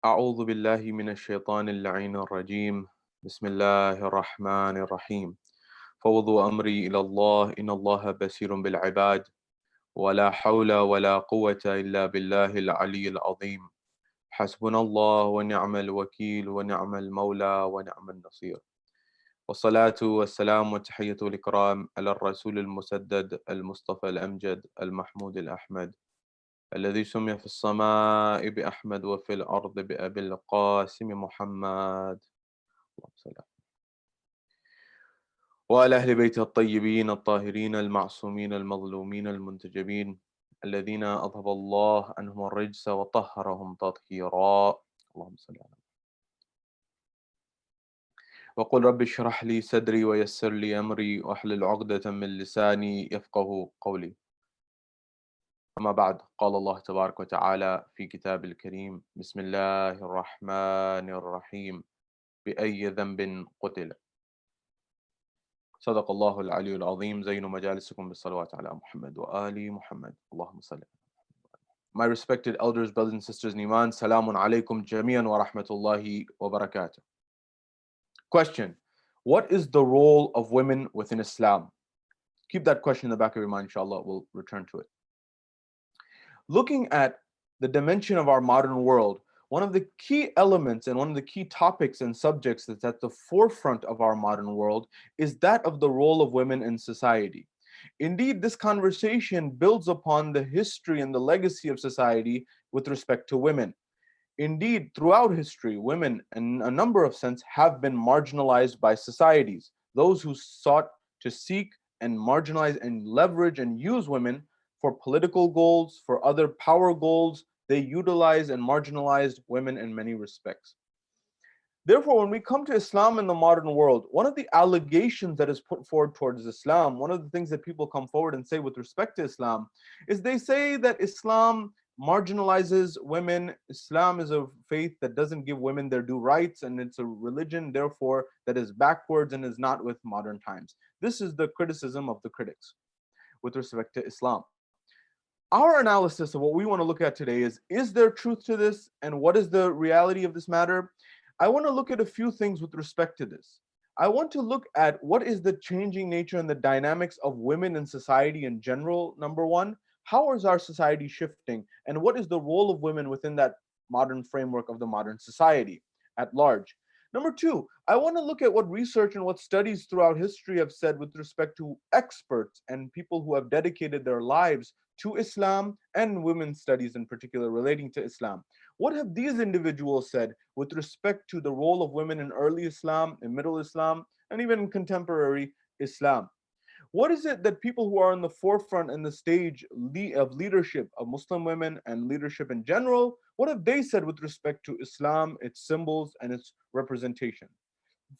أعوذ بالله من الشيطان اللعين الرجيم. بسم الله الرحمن الرحيم. فوضوا أمري إلى الله إن الله بصير بالعباد. ولا حول ولا قوة إلا بالله العلي العظيم. حسبنا الله ونعم الوكيل ونعم المولى ونعم النصير. والصلاة والسلام والتحية الإكرام على الرسول المسدد المصطفى الأمجد المحمود الأحمد الذي سمي في السماء بأحمد وفي الأرض بأبي القاسم محمد. اللهم صل على وعلى أهل بيته الطيبين الطاهرين المعصومين المظلومين المنتجبين الذين أذهب الله عنهم الرجس وطهرهم تطهيرا. اللهم صل على وقل رب اشرح لي صدري ويسر لي أمري واحلل عقدة من لساني يفقه قولي. أما بعد، قال الله تبارك وتعالى في كتاب الكريم: بسم الله الرحمن الرحيم. بأي ذنب قتل. صدق الله العلي العظيم. زين مجالسكم بالصلوات على محمد وآل محمد. اللهم صل. My respected elders, brothers and sisters in Iman, salamun alaykum jami'an wa rahmatullahi wa barakatuh. Question: what is the role of women within Islam? Keep that question in the back of your mind, inshallah. We'll return to it. Looking at the dimension of our modern world, one of the key elements and one of the key topics and subjects that's at the forefront of our modern world is that of the role of women in society. Indeed, this conversation builds upon the history and the legacy of society with respect to women. Indeed, throughout history, women, in a number of sense, have been marginalized by societies. Those who sought to seek and marginalize and leverage and use women for political goals, for other power goals, they utilized and marginalized women in many respects. Therefore, when we come to Islam in the modern world, one of the allegations that is put forward towards Islam, one of the things that people come forward and say with respect to Islam, is they say that Islam marginalizes women. Islam is a faith that doesn't give women their due rights, and it's a religion, therefore, that is backwards and is not with modern times. This is the criticism of the critics with respect to Islam. Our analysis of what we want to look at today is there truth to this, and what is the reality of this matter? I want to look at a few things with respect to this. I want to look at what is the changing nature and the dynamics of women in society in general, number one. How is our society shifting, and what is the role of women within that modern framework of the modern society at large? Number two, I want to look at what research and what studies throughout history have said with respect to experts and people who have dedicated their lives to Islam and women's studies in particular relating to Islam. What have these individuals said with respect to the role of women in early Islam, in middle Islam, and even in contemporary Islam? What is it that people who are on the forefront and the stage of leadership of Muslim women and leadership in general, what have they said with respect to Islam, its symbols, and its representation?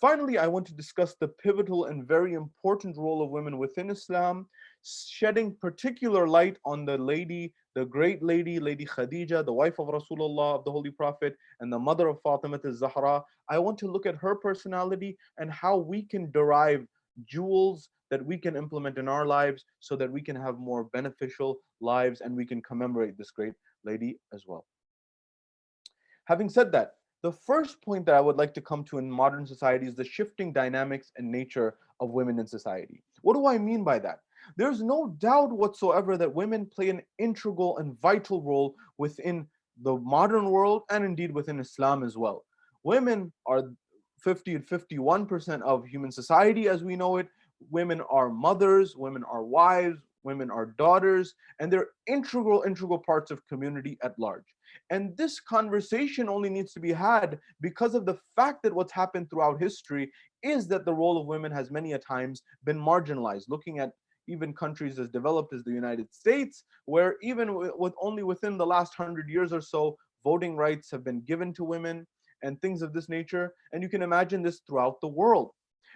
Finally, I want to discuss the pivotal and very important role of women within Islam, shedding particular light on the lady, the great lady, Lady Khadija, the wife of Rasulullah, of the Holy Prophet, and the mother of Fatima al-Zahra. I want to look at her personality and how we can derive jewels that we can implement in our lives so that we can have more beneficial lives and we can commemorate this great lady as well. Having said that, the first point that I would like to come to in modern society is the shifting dynamics and nature of women in society. What do I mean by that? There's no doubt whatsoever that women play an integral and vital role within the modern world and indeed within Islam as well. Women are 50 and 51% of human society as we know it. Women are mothers, women are wives, women are daughters, and they're integral parts of community at large. And this conversation only needs to be had because of the fact that what's happened throughout history is that the role of women has many a times been marginalized. Looking at even countries as developed as the United States, where even with only within the last 100 years or so, voting rights have been given to women and things of this nature. And you can imagine this throughout the world.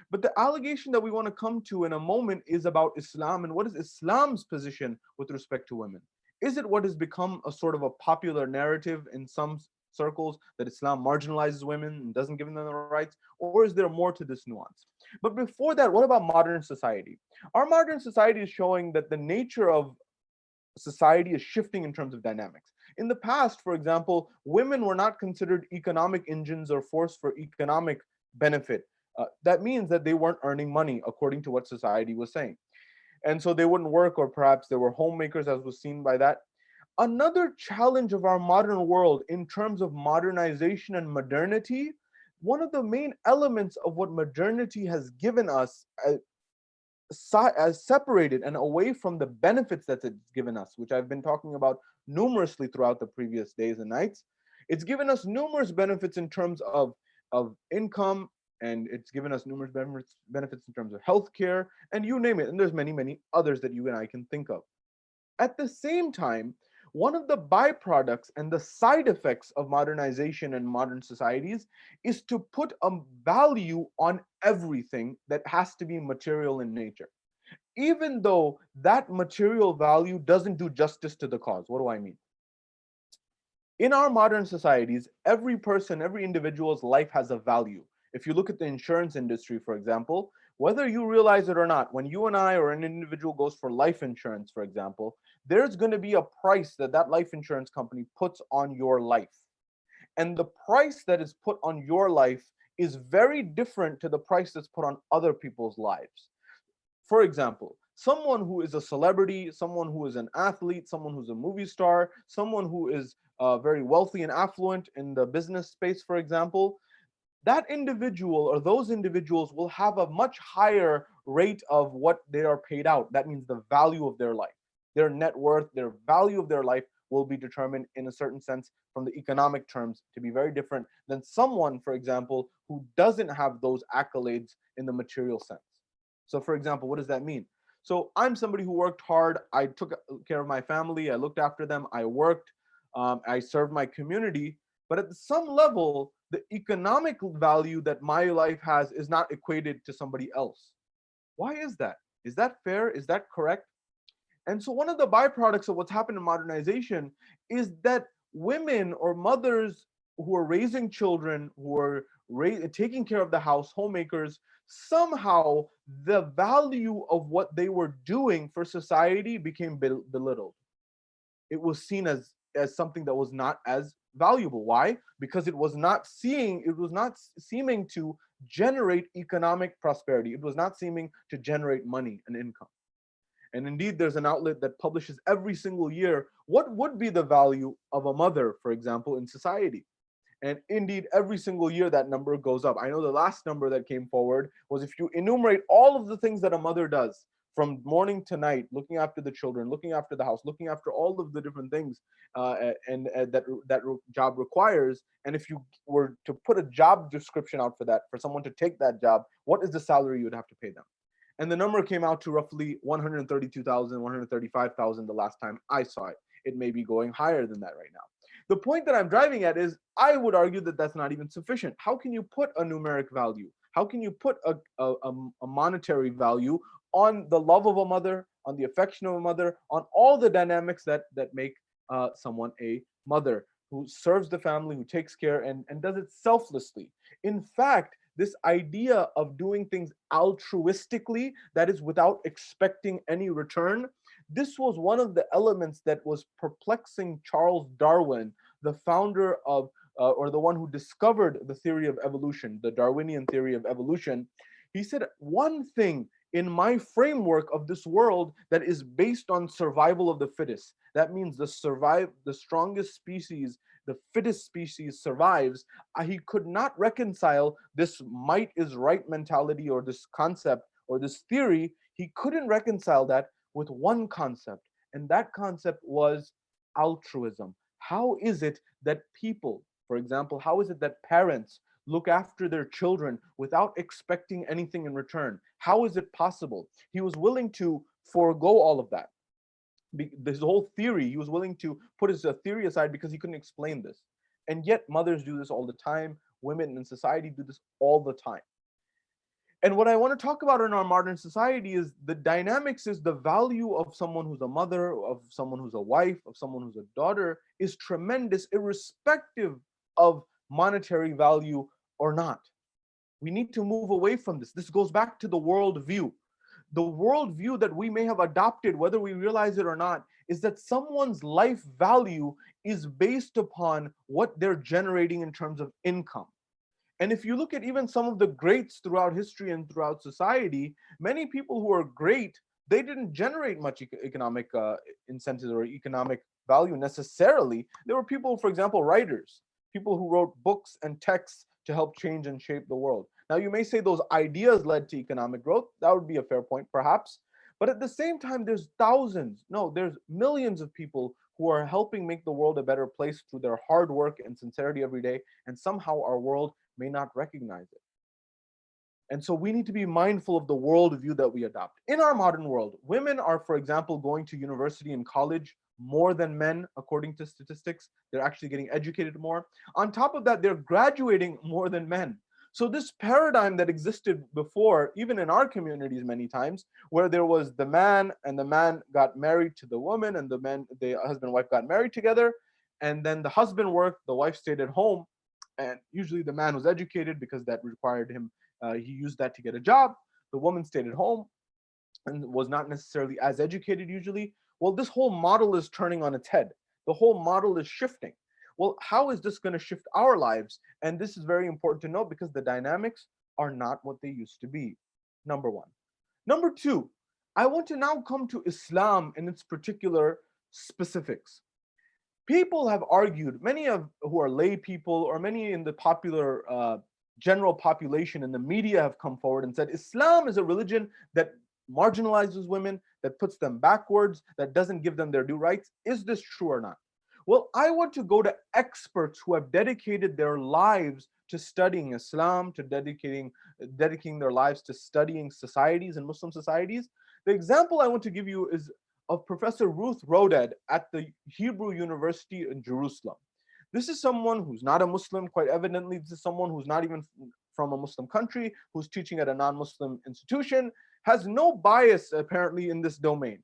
But the allegation that we want to come to in a moment is about Islam and what is Islam's position with respect to women. Is it what has become a sort of a popular narrative in some circles that Islam marginalizes women and doesn't give them the rights? Or is there more to this nuance? But before that, what about modern society? Our modern society is showing that the nature of society is shifting in terms of dynamics. In the past, for example, women were not considered economic engines or force for economic benefit. That means that they weren't earning money according to what society was saying. And so they wouldn't work, or perhaps they were homemakers, as was seen by that. Another challenge of our modern world in terms of modernization and modernity, one of the main elements of what modernity has given us as separated and away from the benefits that it's given us, which I've been talking about numerously throughout the previous days and nights. It's given us numerous benefits in terms of income, and it's given us numerous benefits in terms of healthcare, and you name it. And there's many, many others that you and I can think of. At the same time, one of the byproducts and the side effects of modernization and modern societies is to put a value on everything that has to be material in nature, even though that material value doesn't do justice to the cause. What do I mean? In our modern societies, every person, every individual's life has a value. If you look at the insurance industry, for example, whether you realize it or not, when you and I or an individual goes for life insurance, for example, there's going to be a price that that life insurance company puts on your life. And the price that is put on your life is very different to the price that's put on other people's lives. For example, someone who is a celebrity, someone who is an athlete, someone who's a movie star, someone who is very wealthy and affluent in the business space, for example, that individual or those individuals will have a much higher rate of what they are paid out. That means the value of their life, their net worth, their value of their life will be determined in a certain sense from the economic terms to be very different than someone, for example, who doesn't have those accolades in the material sense. So for example, what does that mean? So I'm somebody who worked hard. I took care of my family. I looked after them. I worked. I served my community. But at some level, the economic value that my life has is not equated to somebody else. Why is that? Is that fair? Is that correct? And so one of the byproducts of what's happened in modernization is that women or mothers who are raising children, who are taking care of the house, homemakers, somehow the value of what they were doing for society became belittled. It was seen as something that was not as valuable. Why? Because it was not seeming to generate economic prosperity. It was not seeming to generate money and income. And indeed, there's an outlet that publishes every single year what would be the value of a mother, for example, in society. And indeed, every single year that number goes up. I know the last number that came forward was, if you enumerate all of the things that a mother does from morning to night, looking after the children, looking after the house, looking after all of the different things that job requires. And if you were to put a job description out for that, for someone to take that job, what is the salary you would have to pay them? And the number came out to roughly 132,000, 135,000 the last time I saw it. It may be going higher than that right now. The point that I'm driving at is, I would argue that that's not even sufficient. How can you put a numeric value? How can you put a monetary value on the love of a mother, on the affection of a mother, on all the dynamics that make someone a mother, who serves the family, who takes care and does it selflessly? In fact, this idea of doing things altruistically, that is without expecting any return, this was one of the elements that was perplexing Charles Darwin, the founder of, or the one who discovered the theory of evolution, the Darwinian theory of evolution. He said, one thing in my framework of this world that is based on survival of the fittest, that means the strongest species, the fittest species survives. He could not reconcile this might is right mentality, or this concept, or this theory. He couldn't reconcile that with one concept, and that concept was altruism. How is it that people, for example, how is it that parents look after their children without expecting anything in return? How is it possible? He was willing to forego all of that. This whole theory, he was willing to put his theory aside because he couldn't explain this. And yet mothers do this all the time. Women in society do this all the time. And what I want to talk about in our modern society is the dynamics, is the value of someone who's a mother, of someone who's a wife, of someone who's a daughter is tremendous, irrespective of monetary value or not. We need to move away from this. This goes back to the worldview. The worldview that we may have adopted, whether we realize it or not, is that someone's life value is based upon what they're generating in terms of income. And if you look at even some of the greats throughout history and throughout society, many people who are great, they didn't generate much economic incentives or economic value necessarily. There were people, for example, writers, people who wrote books and texts to help change and shape the world. Now, you may say those ideas led to economic growth. That would be a fair point, perhaps. But at the same time, there's thousands, no, there's millions of people who are helping make the world a better place through their hard work and sincerity every day. And somehow our world may not recognize it. And so we need to be mindful of the worldview that we adopt. In our modern world, women are, for example, going to university and college more than men, according to statistics. They're actually getting educated more. On top of that, they're graduating more than men. So this paradigm that existed before, even in our communities many times, where there was the man and the man got married to the woman and the husband and wife got married together, and then the husband worked, the wife stayed at home, and usually the man was educated because that required him, he used that to get a job. The woman stayed at home and was not necessarily as educated usually. Well, this whole model is turning on its head. The whole model is shifting. Well, how is this going to shift our lives? And this is very important to know because the dynamics are not what they used to be. Number one. Number two, I want to now come to Islam and its particular specifics. People have argued, many of who are lay people or many in the popular general population in the media have come forward and said Islam is a religion that marginalizes women, that puts them backwards, that doesn't give them their due rights. Is this true or not? Well, I want to go to experts who have dedicated their lives to studying Islam, to dedicating their lives to studying societies and Muslim societies. The example I want to give you is of Professor Ruth Roded at the Hebrew University in Jerusalem. This is someone who's not a Muslim, quite evidently. This is someone who's not even from a Muslim country, who's teaching at a non-Muslim institution, has no bias apparently in this domain.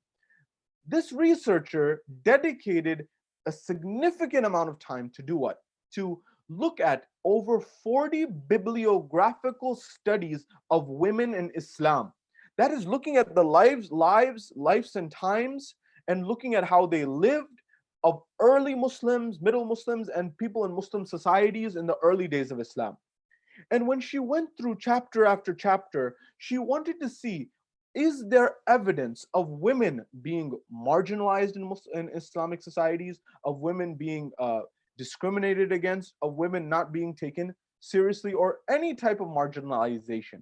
This researcher dedicated a significant amount of time to do what? To look at over 40 bibliographical studies of women in Islam. That is looking at the lives and times, and looking at how they lived of early Muslims, middle Muslims, and people in Muslim societies in the early days of Islam. And when she went through chapter after chapter, she wanted to see, is there evidence of women being marginalized in Islamic societies, of women being discriminated against, of women not being taken seriously, or any type of marginalization.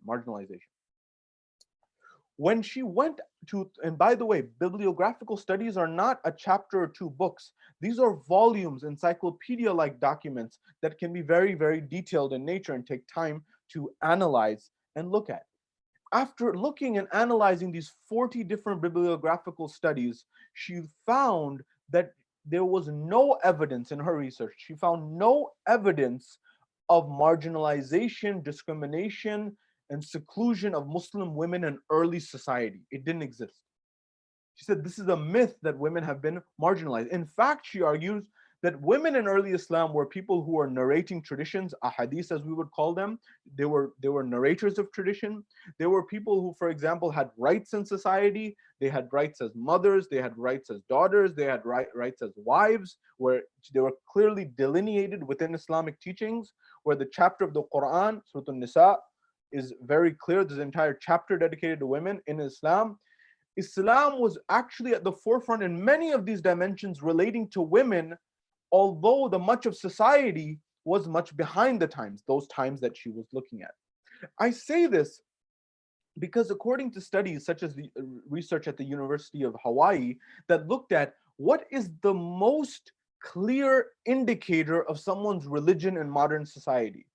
When she went to, and by the way, bibliographical studies are not a chapter or two books. These are volumes, encyclopedia-like documents that can be very, very detailed in nature and take time to analyze and look at. After looking and analyzing these 40 different bibliographical studies, she found that there was no evidence in her research. She found no evidence of marginalization, discrimination, and seclusion of Muslim women in early society. It didn't exist. She said this is a myth that women have been marginalized. In fact, she argues that women in early Islam were people who were narrating traditions, ahadith as we would call them. They were narrators of tradition. They were people who, for example, had rights in society. They had rights as mothers, they had rights as daughters, they had rights as wives, where they were clearly delineated within Islamic teachings, where the chapter of the Quran, Surah An-Nisa, is very clear. There's an entire chapter dedicated to women in Islam. Islam was actually at the forefront in many of these dimensions relating to women, although the much of society was much behind the times, those times that she was looking at. I say this because according to studies such as the research at the University of Hawaii that looked at what is the most clear indicator of someone's religion in modern society.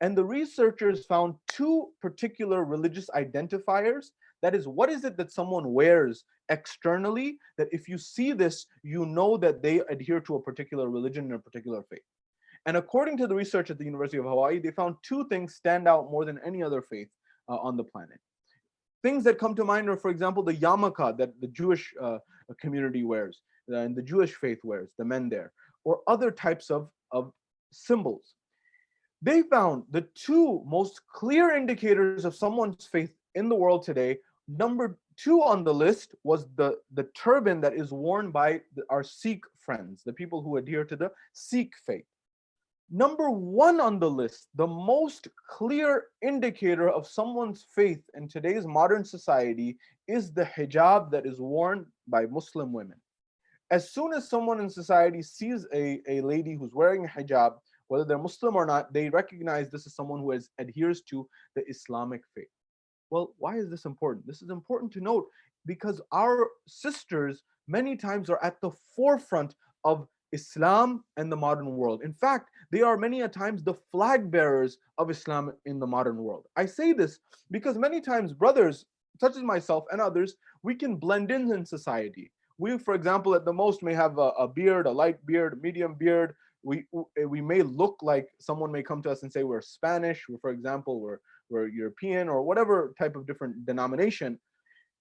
And the researchers found two particular religious identifiers. That is, what is it that someone wears externally, that if you see this, you know that they adhere to a particular religion and a particular faith. And according to the research at the University of Hawaii, they found two things stand out more than any other faith on the planet. Things that come to mind are, for example, the yarmulke that the Jewish community wears, and the Jewish faith wears, the men there, or other types of symbols. They found the two most clear indicators of someone's faith in the world today. Number 2 on the list was the turban that is worn by our Sikh friends, the people who adhere to the Sikh faith. Number 1 on the list, the most clear indicator of someone's faith in today's modern society, is the hijab that is worn by Muslim women. As soon as someone in society sees a lady who's wearing a hijab, whether they're Muslim or not, they recognize this is someone who adheres to the Islamic faith. Well, why is this important? This is important to note because our sisters many times are at the forefront of Islam and the modern world. In fact, they are many a times the flag bearers of Islam in the modern world. I say this because many times brothers, such as myself and others, we can blend in society. We, for example, at the most may have a beard, a light beard, medium beard. We may look like someone may come to us and say we're Spanish, for example, we're European or whatever type of different denomination.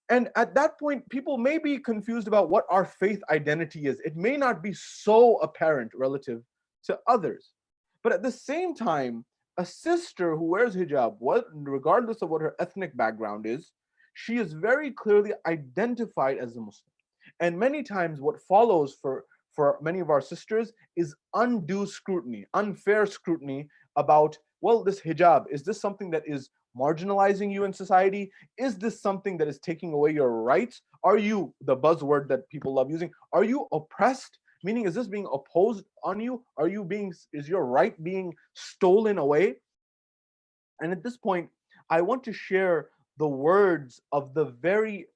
And at that point, people may be confused about what our faith identity is. It may not be so apparent relative to others. But at the same time, a sister who wears hijab, regardless of what her ethnic background is, she is very clearly identified as a Muslim. And many times what follows for many of our sisters is undue scrutiny, unfair scrutiny about, well, this hijab, is this something that is marginalizing you in society? Is this something that is taking away your rights? Are you, the buzzword that people love using, are you oppressed? Meaning, is this being opposed on you? Is your right being stolen away? And at this point, I want to share the words of the very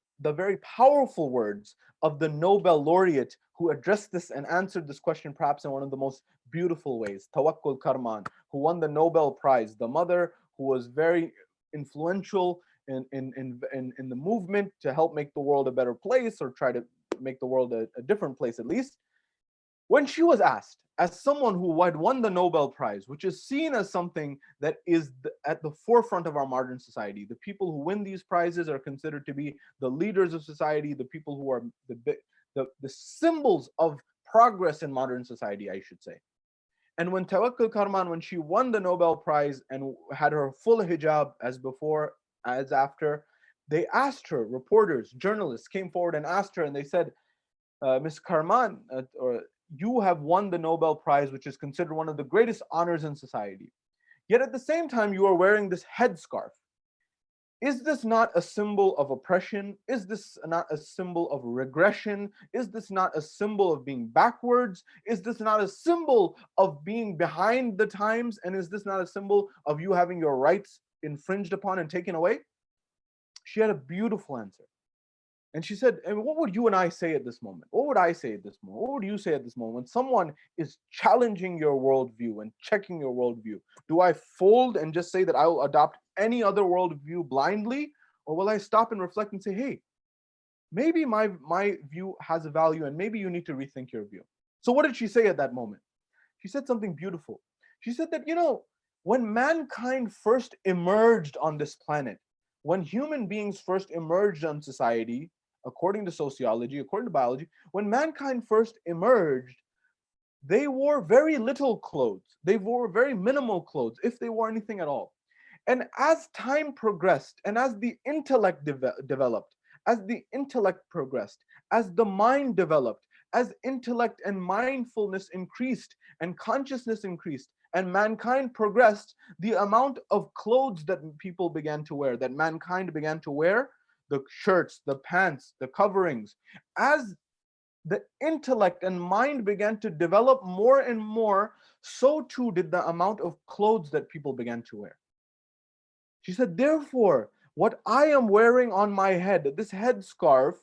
powerful words of the Nobel laureate who addressed this and answered this question perhaps in one of the most beautiful ways, Tawakkul Karman, who won the Nobel Prize, the mother who was very influential in the movement to help make the world a better place, or try to make the world a different place at least. When she was asked, as someone who had won the Nobel Prize, which is seen as something that is at the forefront of our modern society, the people who win these prizes are considered to be the leaders of society, the people who are the symbols of progress in modern society, I should say. And when Tawakkul Karman, when she won the Nobel Prize and had her full hijab as before, as after, they asked her, reporters, journalists came forward and asked her, and they said, Ms. Karman, you have won the Nobel Prize, which is considered one of the greatest honors in society. Yet at the same time, you are wearing this headscarf. Is this not a symbol of oppression? Is this not a symbol of regression? Is this not a symbol of being backwards? Is this not a symbol of being behind the times? And is this not a symbol of you having your rights infringed upon and taken away? She had a beautiful answer. And she said, and what would you and I say at this moment? What would I say at this moment? What would you say at this moment when someone is challenging your worldview and checking your worldview? Do I fold and just say that I will adopt any other worldview blindly? Or will I stop and reflect and say, hey, maybe my view has a value and maybe you need to rethink your view? So what did she say at that moment? She said something beautiful. She said that, when mankind first emerged on this planet, when human beings first emerged on society, according to sociology, according to biology, when mankind first emerged, they wore very little clothes. They wore very minimal clothes, if they wore anything at all. And as time progressed, and as the intellect developed, as the intellect progressed, as the mind developed, as intellect and mindfulness increased, and consciousness increased, and mankind progressed, the amount of clothes that people began to wear, that mankind began to wear, the shirts, the pants, the coverings, as the intellect and mind began to develop more and more, so too did the amount of clothes that people began to wear. She said, therefore, what I am wearing on my head, this headscarf,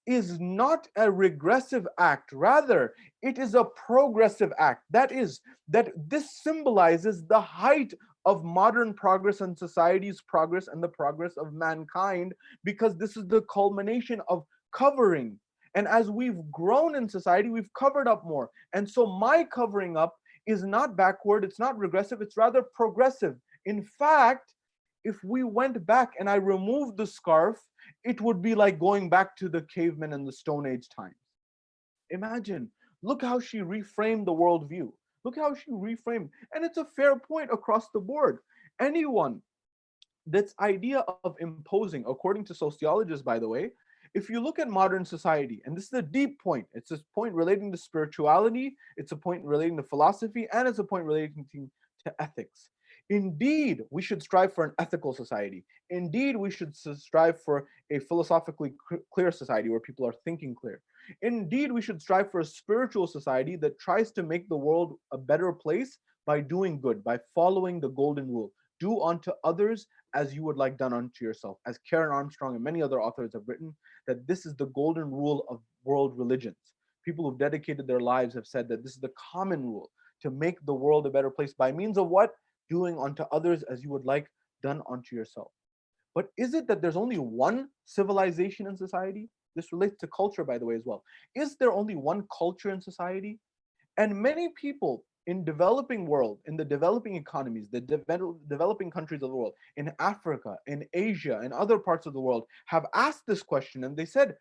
is not a regressive act. Rather, it is a progressive act. That is, that this symbolizes the height of modern progress and society's progress and the progress of mankind, because this is the culmination of covering. And as we've grown in society, we've covered up more. And so my covering up is not backward, it's not regressive, it's rather progressive. In fact, if we went back and I removed the scarf, it would be like going back to the cavemen and the Stone Age times. Imagine, look how she reframed the worldview. Look how she reframed. And it's a fair point across the board. Anyone this idea of imposing, according to sociologists, by the way, if you look at modern society, and this is a deep point, it's a point relating to spirituality, it's a point relating to philosophy, and it's a point relating to ethics. Indeed, we should strive for an ethical society. Indeed, we should strive for a philosophically clear society where people are thinking clear. Indeed, we should strive for a spiritual society that tries to make the world a better place by doing good, by following the golden rule. Do unto others as you would like done unto yourself. As Karen Armstrong and many other authors have written, that this is the golden rule of world religions. People who've dedicated their lives have said that this is the common rule to make the world a better place by means of what? Doing unto others as you would like done unto yourself. But is it that there's only one civilization in society? This relates to culture, by the way, as well. Is there only one culture in society? And many people in developing world, in the developing economies, the developing countries of the world, in Africa, in Asia, and other parts of the world, have asked this question, and they said,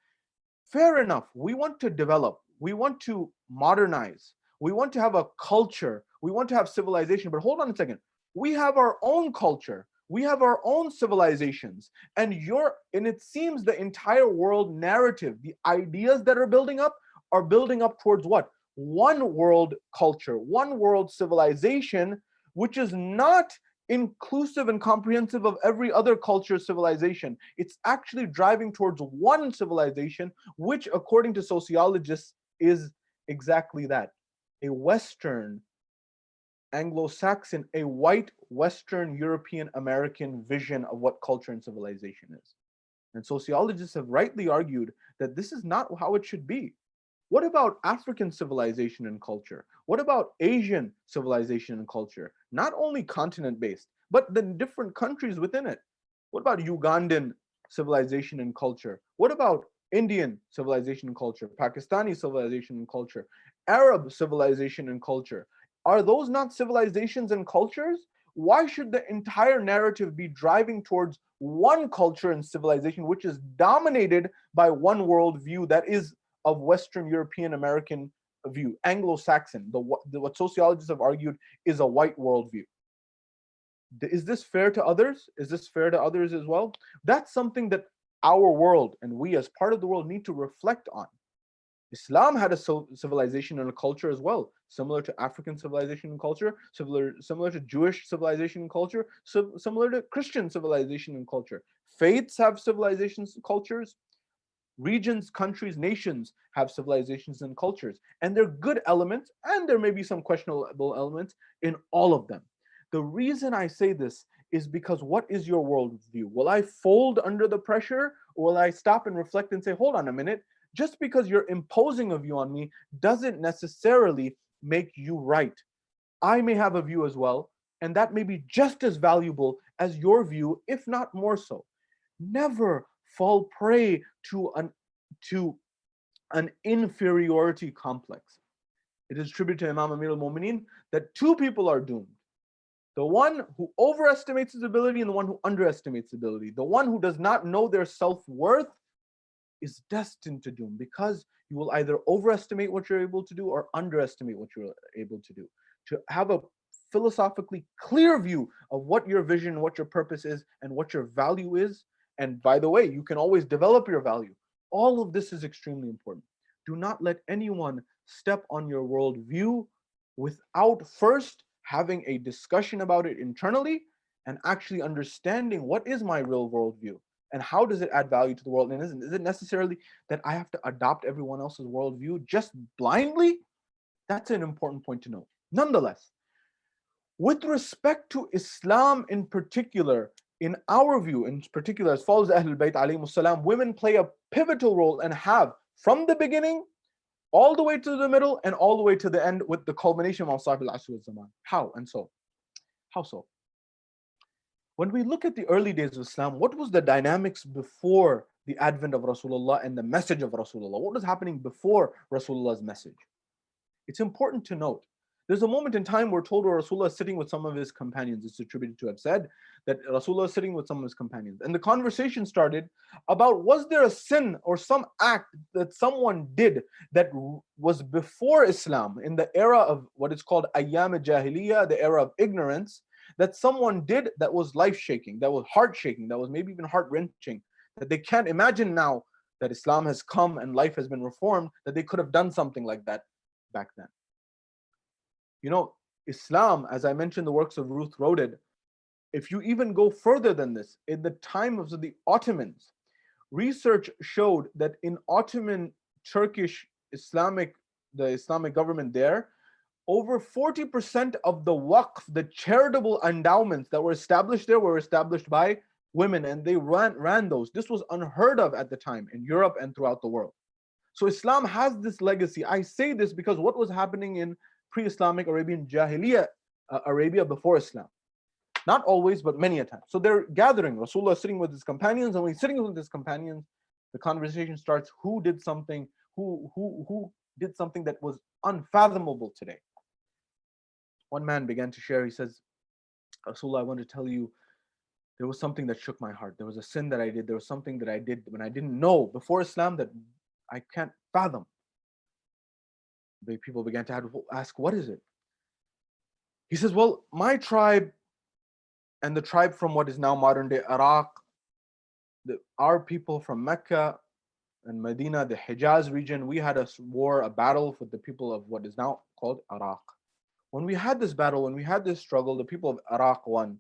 fair enough, we want to develop, we want to modernize, we want to have a culture, we want to have civilization, but hold on a second. We have our own culture, we have our own civilizations, and it seems the entire world narrative, the ideas that are building up towards what? One world culture, one world civilization, which is not inclusive and comprehensive of every other culture civilization. It's actually driving towards one civilization, which according to sociologists is exactly that. A Western, Anglo-Saxon, a white Western European American vision of what culture and civilization is. And sociologists have rightly argued that this is not how it should be. What about African civilization and culture? What about Asian civilization and culture? Not only continent-based, but the different countries within it. What about Ugandan civilization and culture? What about Indian civilization and culture, Pakistani civilization and culture, Arab civilization and culture? Are those not civilizations and cultures? Why should the entire narrative be driving towards one culture and civilization, which is dominated by one worldview that is of Western European American view, Anglo-Saxon, what sociologists have argued is a white worldview? Is this fair to others? Is this fair to others as well? That's something that our world and we as part of the world need to reflect on. Islam had a civilization and a culture as well, similar to African civilization and culture, similar to Jewish civilization and culture, similar to Christian civilization and culture. Faiths have civilizations and cultures. Regions, countries, nations have civilizations and cultures, and there are good elements, and there may be some questionable elements in all of them. The reason I say this is because what is your worldview? Will I fold under the pressure, or will I stop and reflect and say, hold on a minute, just because you're imposing a view on me doesn't necessarily make you right. I may have a view as well, and that may be just as valuable as your view, if not more so. Never fall prey to an inferiority complex. It is attributed to Imam Amir al-Mu'mineen that two people are doomed. The one who overestimates his ability and the one who underestimates his ability. The one who does not know their self-worth is destined to doom, because you will either overestimate what you're able to do or underestimate what you're able to do. To have a philosophically clear view of what your vision, what your purpose is, and what your value is. And by the way, you can always develop your value. All of this is extremely important. Do not let anyone step on your worldview without first having a discussion about it internally and actually understanding what is my real worldview and how does it add value to the world. And is it necessarily that I have to adopt everyone else's worldview just blindly? That's an important point to note. Nonetheless, with respect to Islam in particular, in our view, in particular, as follows Ahlul Bayt alayhimus salam, women play a pivotal role and have from the beginning all the way to the middle and all the way to the end, with the culmination of Sahib al-Asr al-Zaman. How and so? How so? When we look at the early days of Islam, what was the dynamics before the advent of Rasulullah and the message of Rasulullah? What was happening before Rasulullah's message? It's important to note. There's a moment in time we're told where Rasulullah is sitting with some of his companions. It's attributed to have said that Rasulullah is sitting with some of his companions. And the conversation started about, was there a sin or some act that someone did that was before Islam, in the era of what is called Ayyam al-Jahiliyyah, the era of ignorance, that someone did that was life-shaking, that was heart-shaking, that was maybe even heart-wrenching, that they can't imagine now that Islam has come and life has been reformed, that they could have done something like that back then. You know, Islam, as I mentioned, the works of Ruth wrote it. If you even go further than this, in the time of the Ottomans, research showed that in Ottoman Turkish the Islamic government there, over 40% of the waqf, the charitable endowments that were established there, were established by women, and they ran those. This was unheard of at the time in Europe and throughout the world. So Islam has this legacy. I say this because what was happening in pre-Islamic Arabian Jahiliyyah Arabia before Islam? Not always, but many a time. So they're gathering. Rasulullah is sitting with his companions, and when he's sitting with his companions, the conversation starts. Who did something? Who did something that was unfathomable today? One man began to share. He says, Rasulullah, I want to tell you, there was something that shook my heart. There was a sin that I did. There was something that I did when I didn't know before Islam that I can't fathom. The people began to ask, what is it? He says, well, my tribe and the tribe from what is now modern day Iraq, our people from Mecca and Medina, the Hijaz region, we had a battle with the people of what is now called Iraq. When we had this battle, when we had this struggle, the people of Iraq won.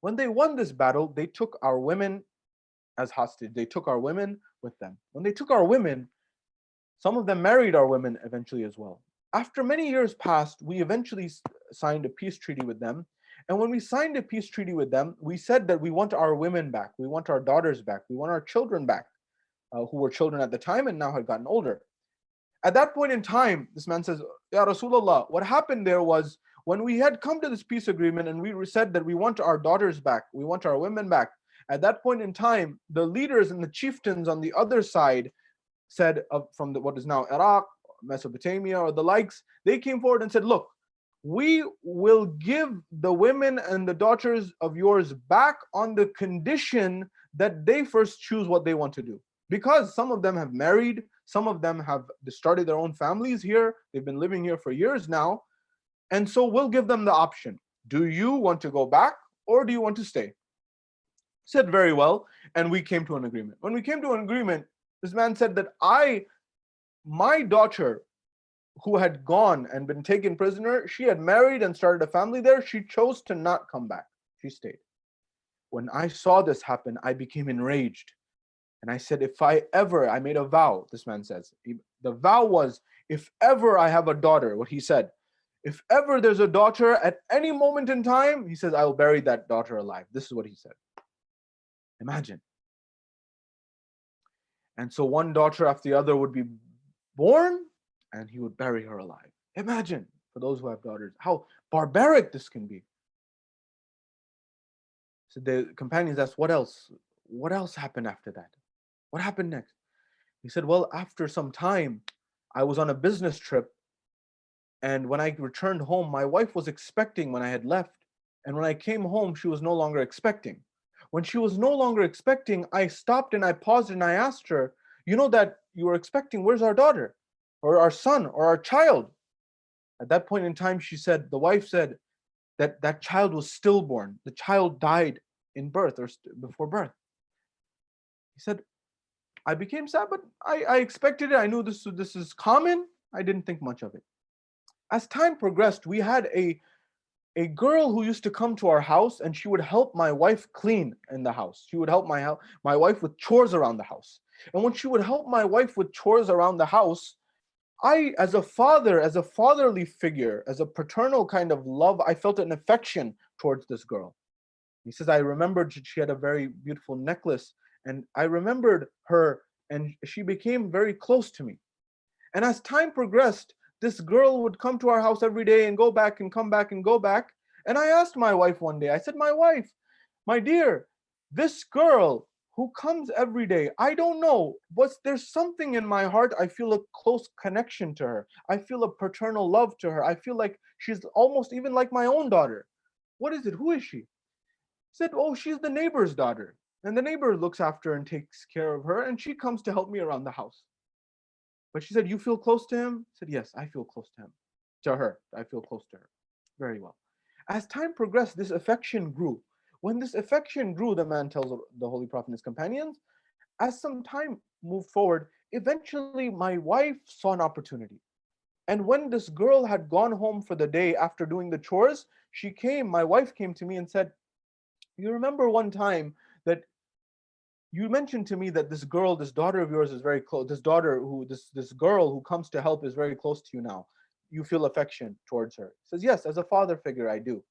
When they won this battle, they took our women as hostage. They took our women with them. When they took our women, some of them married our women eventually as well. After many years passed, we eventually signed a peace treaty with them. And when we signed a peace treaty with them, we said that we want our women back. We want our daughters back. We want our children back, who were children at the time and now had gotten older. At that point in time, this man says, Ya Rasulullah, what happened there was when we had come to this peace agreement and we said that we want our daughters back, we want our women back. At that point in time, the leaders and the chieftains on the other side said, from what is now Iraq, Mesopotamia, or the likes, they came forward and said, look, we will give the women and the daughters of yours back on the condition that they first choose what they want to do. Because some of them have married, some of them have started their own families here, they've been living here for years now, and so we'll give them the option. Do you want to go back or do you want to stay? Said very well, and we came to an agreement. When we came to an agreement, this man said that my daughter, who had gone and been taken prisoner, she had married and started a family there. She chose to not come back. She stayed. When I saw this happen, I became enraged. And I said, I made a vow, this man says. The vow was, if ever I have a daughter, what he said, if ever there's a daughter at any moment in time, he says, I will bury that daughter alive. This is what he said. Imagine. And so one daughter after the other would be born, and he would bury her alive. Imagine, for those who have daughters, how barbaric this can be. So the companions asked, what else? What else happened after that? What happened next? He said, well, after some time, I was on a business trip, and when I returned home, my wife was expecting when I had left, and when I came home, she was no longer expecting. When she was no longer expecting, I stopped and I paused and I asked her, you know that you were expecting, where's our daughter? Or our son, or our child? At that point in time, the wife said that that child was stillborn. The child died in birth or before birth. He said, I became sad, but I expected it. I knew this is common. I didn't think much of it. As time progressed, we had a girl who used to come to our house, and she would help my wife clean in the house. She would help my wife with chores around the house. And when she would help my wife with chores around the house, I, as a father, as a fatherly figure, as a paternal kind of love, I felt an affection towards this girl. He says, I remembered she had a very beautiful necklace, and I remembered her, and she became very close to me. And as time progressed, this girl would come to our house every day and go back and come back and go back. And I asked my wife one day, I said, my wife, my dear, this girl who comes every day, I don't know, but there's something in my heart. I feel a close connection to her. I feel a paternal love to her. I feel like she's almost even like my own daughter. What is it? Who is she? He said, oh, she's the neighbor's daughter. And the neighbor looks after and takes care of her, and she comes to help me around the house. But she said, you feel close to him? I said, yes, I feel close to him. To her, I feel close to her. Very well. As time progressed, this affection grew. When this affection grew, the man tells the Holy Prophet and his companions, as some time moved forward, eventually my wife saw an opportunity. And when this girl had gone home for the day after doing the chores, my wife came to me and said, you remember one time that you mentioned to me that this girl, this daughter of yours is very close, this girl who comes to help is very close to you now. You feel affection towards her. He says, yes, as a father figure, I do.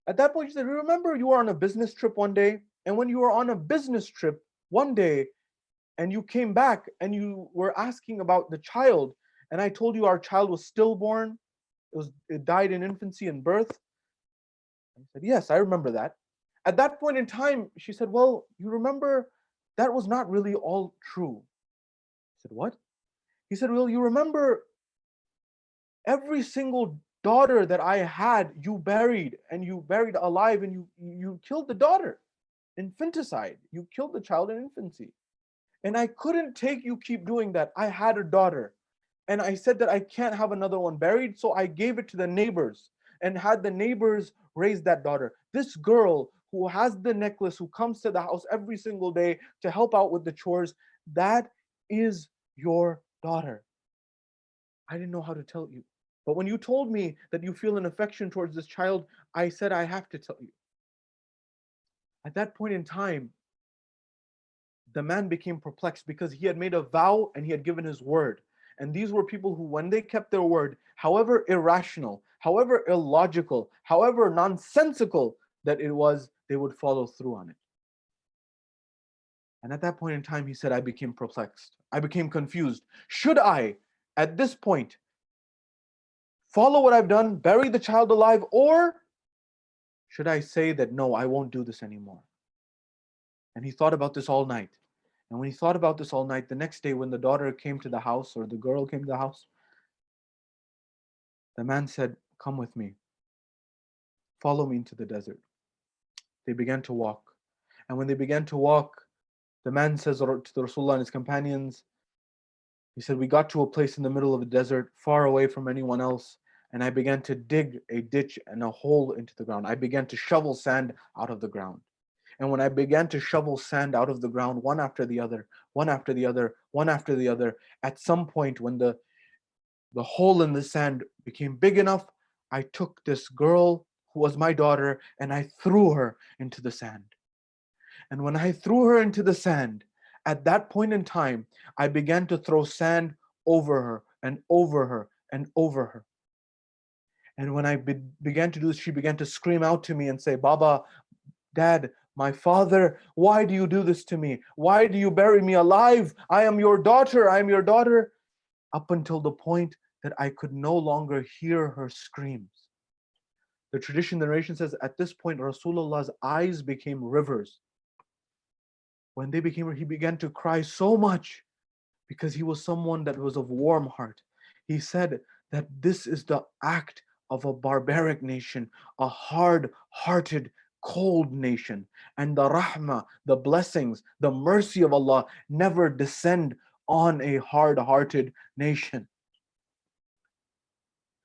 At that point, she said, remember you were on a business trip one day? And when you were on a business trip one day and you came back and you were asking about the child, and I told you our child was stillborn, it died in infancy and birth. I said, yes, I remember that. At that point in time, she said, well, you remember that was not really all true. I said, what? He said, well, you remember every single daughter that I had, you buried alive, and you killed the daughter. Infanticide. You killed the child in infancy. And I couldn't take you keep doing that. I had a daughter. And I said that I can't have another one buried, so I gave it to the neighbors and had the neighbors raise that daughter. This girl who has the necklace, who comes to the house every single day to help out with the chores, that is your daughter. I didn't know how to tell you. But when you told me that you feel an affection towards this child, I said I have to tell you. At that point in time, the man became perplexed because he had made a vow and he had given his word. And these were people who, when they kept their word, however irrational, however illogical, however nonsensical that it was, they would follow through on it. And at that point in time, he said, I became perplexed. I became confused. Should I, at this point, follow what I've done, bury the child alive, or should I say that, no, I won't do this anymore? And he thought about this all night. And when he thought about this all night, the next day when the daughter came to the house, or the girl came to the house, the man said, come with me. Follow me into the desert. They began to walk. And when they began to walk, the man says to the Rasulullah and his companions, he said, we got to a place in the middle of the desert, far away from anyone else, and I began to dig a ditch and a hole into the ground. I began to shovel sand out of the ground. And when I began to shovel sand out of the ground, one after the other, one after the other, one after the other, at some point when the hole in the sand became big enough, I took this girl who was my daughter and I threw her into the sand. And when I threw her into the sand, at that point in time, I began to throw sand over her and over her and over her. And when I began to do this, she began to scream out to me and say, Baba, Dad, my father, why do you do this to me? Why do you bury me alive? I am your daughter, I am your daughter. Up until the point that I could no longer hear her screams. The tradition, the narration says, at this point, Rasulullah's eyes became rivers. When they became, he began to cry so much because he was someone that was of warm heart. He said that this is the act of a barbaric nation, a hard-hearted, cold nation. And the rahmah, the blessings, the mercy of Allah never descend on a hard-hearted nation.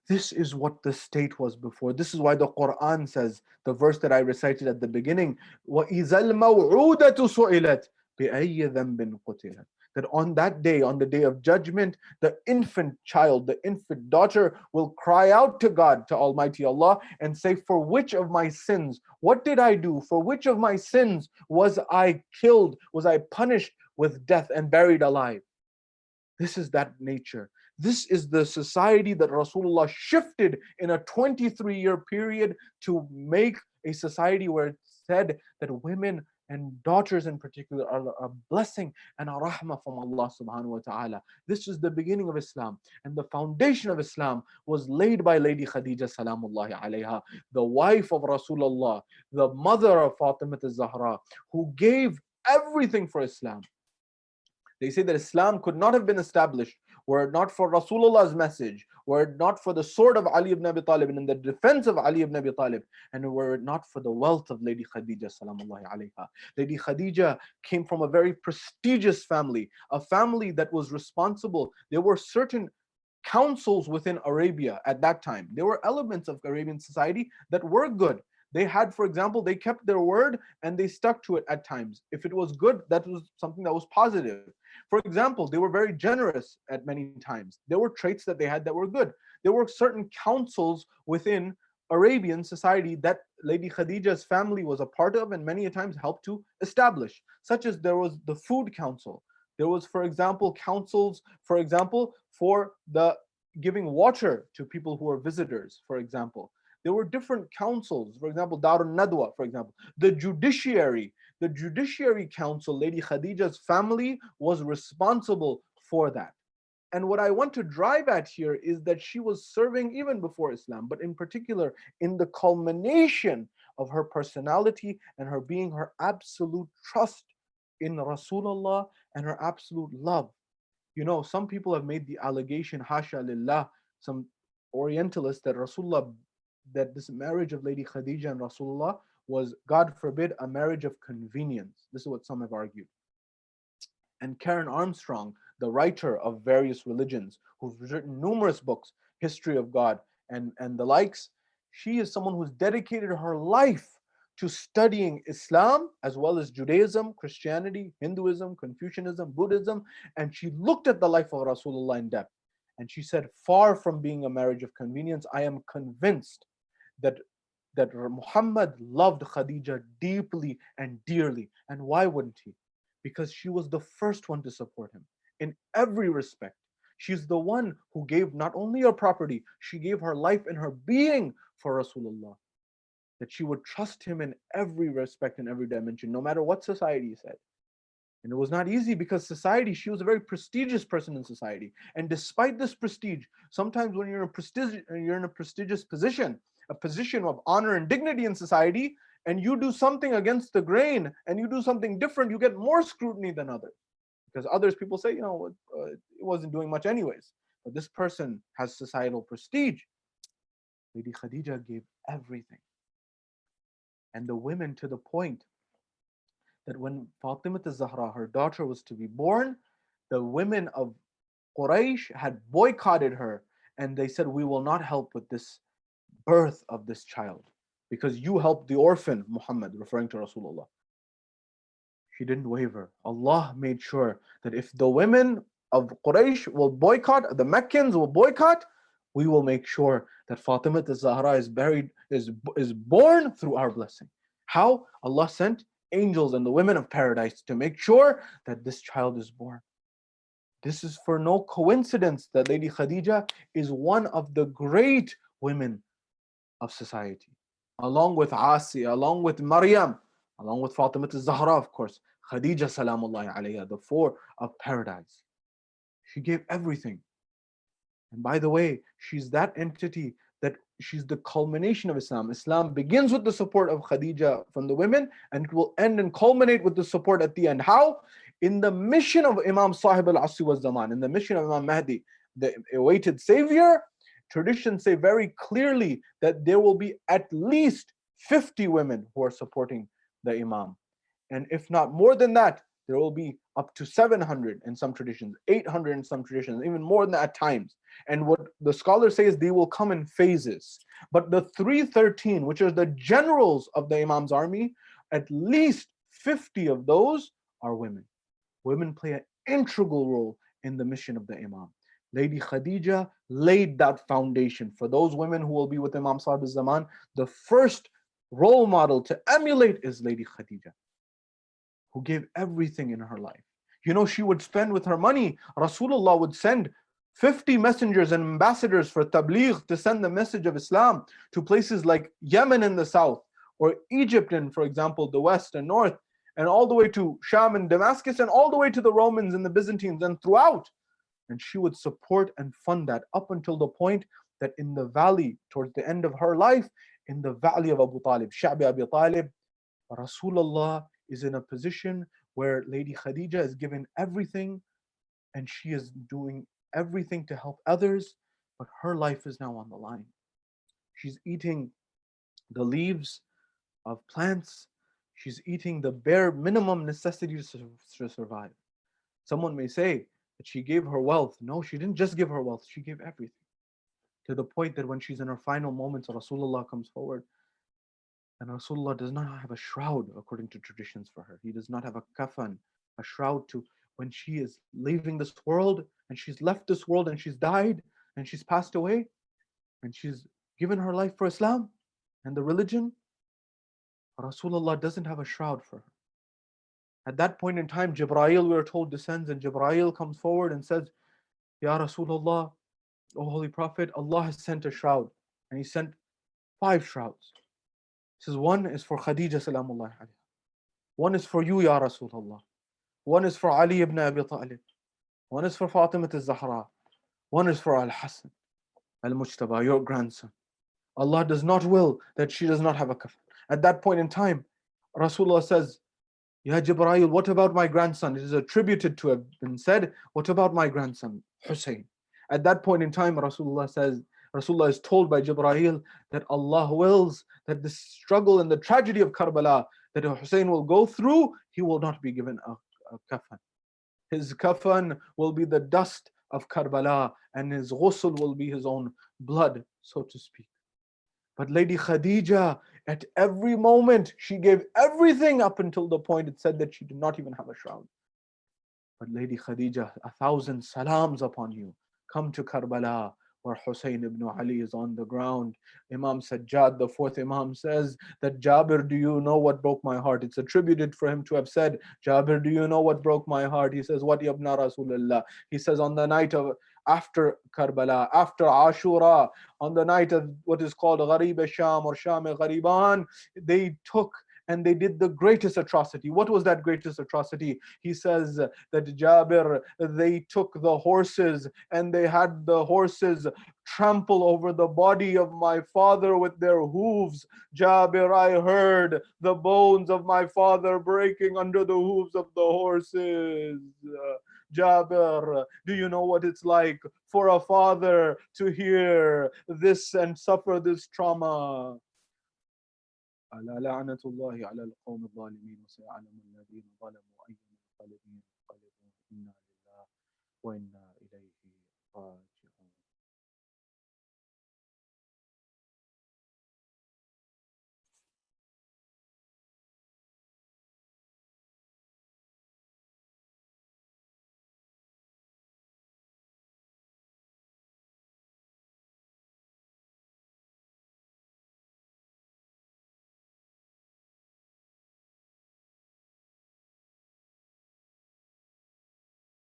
This is what the state was before. This is why the Quran says, the verse that I recited at the beginning, وَإِذَا الْمَوْعُودَةُ سُئِلَتْ بِأَيِّ ذَنْبٍ قُتِلَتْ. That on that day, on the day of judgment, the infant child, the infant daughter will cry out to God, to Almighty Allah, and say, for which of my sins, what did I do? For which of my sins was I killed? Was I punished with death and buried alive? This is that nature. This is the society that Rasulullah shifted in a 23-year period to make a society where it said that women and daughters in particular are a blessing and a rahmah from Allah subhanahu wa ta'ala. This is the beginning of Islam. And the foundation of Islam was laid by Lady Khadija salamullahi alayha, the wife of Rasulullah, the mother of Fatimah al-Zahra, who gave everything for Islam. They say that Islam could not have been established were it not for Rasulullah's message, were it not for the sword of Ali ibn Abi Talib and in the defense of Ali ibn Abi Talib, and were it not for the wealth of Lady Khadija salamullahi alayha. Lady Khadija came from a very prestigious family, a family that was responsible. There were certain councils within Arabia at that time. There were elements of Arabian society that were good. They had, for example, they kept their word and they stuck to it at times. If it was good, that was something that was positive. For example, they were very generous at many times. There were traits that they had that were good. There were certain councils within Arabian society that Lady Khadija's family was a part of and many a times helped to establish, such as there was the food council. There was, for example, councils, for example, for the giving water to people who are visitors, for example. There were different councils, for example, Darun Nadwa, for example. The Judiciary Council, Lady Khadija's family was responsible for that. And what I want to drive at here is that she was serving even before Islam, but in particular in the culmination of her personality and her being her absolute trust in Rasulullah and her absolute love. You know, some people have made the allegation, hasha lillah, some Orientalists, that Rasulullah, that this marriage of Lady Khadija and Rasulullah was, God forbid, a marriage of convenience. This is what some have argued. And Karen Armstrong, the writer of various religions, who's written numerous books, History of God and the likes, she is someone who's dedicated her life to studying Islam as well as Judaism, Christianity, Hinduism, Confucianism, Buddhism, and she looked at the life of Rasulullah in depth. And she said, far from being a marriage of convenience, I am convinced that Muhammad loved Khadija deeply and dearly. And why wouldn't he? Because she was the first one to support him in every respect. She's the one who gave not only her property, she gave her life and her being for Rasulullah. That she would trust him in every respect, in every dimension, no matter what society said. And it was not easy because society, she was a very prestigious person in society. And despite this prestige, sometimes when you're in a prestigious position, a position of honor and dignity in society, and you do something against the grain and you do something different, you get more scrutiny than others. Because others, people say, you know, it wasn't doing much anyways. But this person has societal prestige. Lady Khadija gave everything. And the women, to the point that when Fatima al-Zahra, her daughter, was to be born, the women of Quraysh had boycotted her and they said, we will not help with this birth of this child because you helped the orphan Muhammad, referring to Rasulullah. She didn't waver. Allah made sure that if the women of Quraysh will boycott, the Meccans will boycott, we will make sure that Fatima al-Zahra is born through our blessing. How? Allah sent angels and the women of paradise to make sure that this child is born. This is for no coincidence that Lady Khadija is one of the great women of society, along with Asiya, along with Maryam, along with Fatima al-Zahra, of course, Khadija salamullahi alayha, the four of paradise. She gave everything. And by the way, she's that entity that she's the culmination of Islam. Islam begins with the support of Khadija from the women, and it will end and culminate with the support at the end. How? In the mission of Imam Sahib al-Asri wa Zaman, in the mission of Imam Mahdi, the awaited savior, traditions say very clearly that there will be at least 50 women who are supporting the Imam. And if not more than that, there will be up to 700 in some traditions, 800 in some traditions, even more than that at times. And what the scholars say is they will come in phases. But the 313, which are the generals of the Imam's army, at least 50 of those are women. Women play an integral role in the mission of the Imam. Lady Khadija laid that foundation for those women who will be with Imam Sahib al-Zaman. The first role model to emulate is Lady Khadija, who gave everything in her life. You know, she would spend with her money. Rasulullah would send 50 messengers and ambassadors for tabligh, to send the message of Islam to places like Yemen in the south, or Egypt in, for example, the west and north, and all the way to Sham and Damascus, and all the way to the Romans and the Byzantines and throughout. And she would support and fund that up until the point that in the valley, towards the end of her life, in the valley of Abu Talib, Sha'bi Abi Talib, Rasulullah is in a position where Lady Khadija is given everything and she is doing everything to help others, but her life is now on the line. She's eating the leaves of plants. She's eating the bare minimum necessities to survive. Someone may say that she gave her wealth. No, she didn't just give her wealth, she gave everything. To the point that when she's in her final moments, Rasulullah comes forward, and Rasulullah does not have a shroud according to traditions for her. He does not have a kafan, a shroud to when she is leaving this world and she's left this world and she's died and she's passed away and she's given her life for Islam and the religion. Rasulullah doesn't have a shroud for her. At that point in time, Jibreel, we are told, descends, and Jibreel comes forward and says, Ya Rasulullah, O Holy Prophet, Allah has sent a shroud. And He sent 5 shrouds. He says, one is for Khadija salamullah alayha. One is for you, Ya Rasulullah. One is for Ali ibn Abi Talib. One is for Fatima al-Zahra. One is for Al-Hassan al-Mujtaba, your grandson. Allah does not will that she does not have a kafan. At that point in time, Rasulullah says, Ya Jibreel, what about my grandson? It is attributed to have been said, what about my grandson, Husein? At that point in time, Rasulullah is told by Jibreel that Allah wills that the struggle and the tragedy of Karbala that Husein will go through, he will not be given a kafan. His kafan will be the dust of Karbala, and his ghusl will be his own blood, so to speak. But Lady Khadija, at every moment, she gave everything up until the point it said that she did not even have a shroud. But Lady Khadija, 1,000 salams upon you. Come to Karbala, where Husayn ibn Ali is on the ground. Imam Sajjad, the 4th Imam, says that, Jabir, do you know what broke my heart? It's attributed for him to have said, Jabir, do you know what broke my heart? He says, what, Yabna Rasulullah? He says, on the night of after Karbala, after Ashura, on the night of what is called Gharib Sham or Sham Ghariban, they took and they did the greatest atrocity. What was that greatest atrocity? He says that Jabir, they took the horses and they had the horses trample over the body of my father with their hooves. Jabir, I heard the bones of my father breaking under the hooves of the horses. Jabir, do you know what it's like for a father to hear this and suffer this trauma? ألا لعنة الله على القوم الظالمين وسيعلم الذين ظلموا أي منقلب ينقلبون إنا لله وإنا إليه راجعون.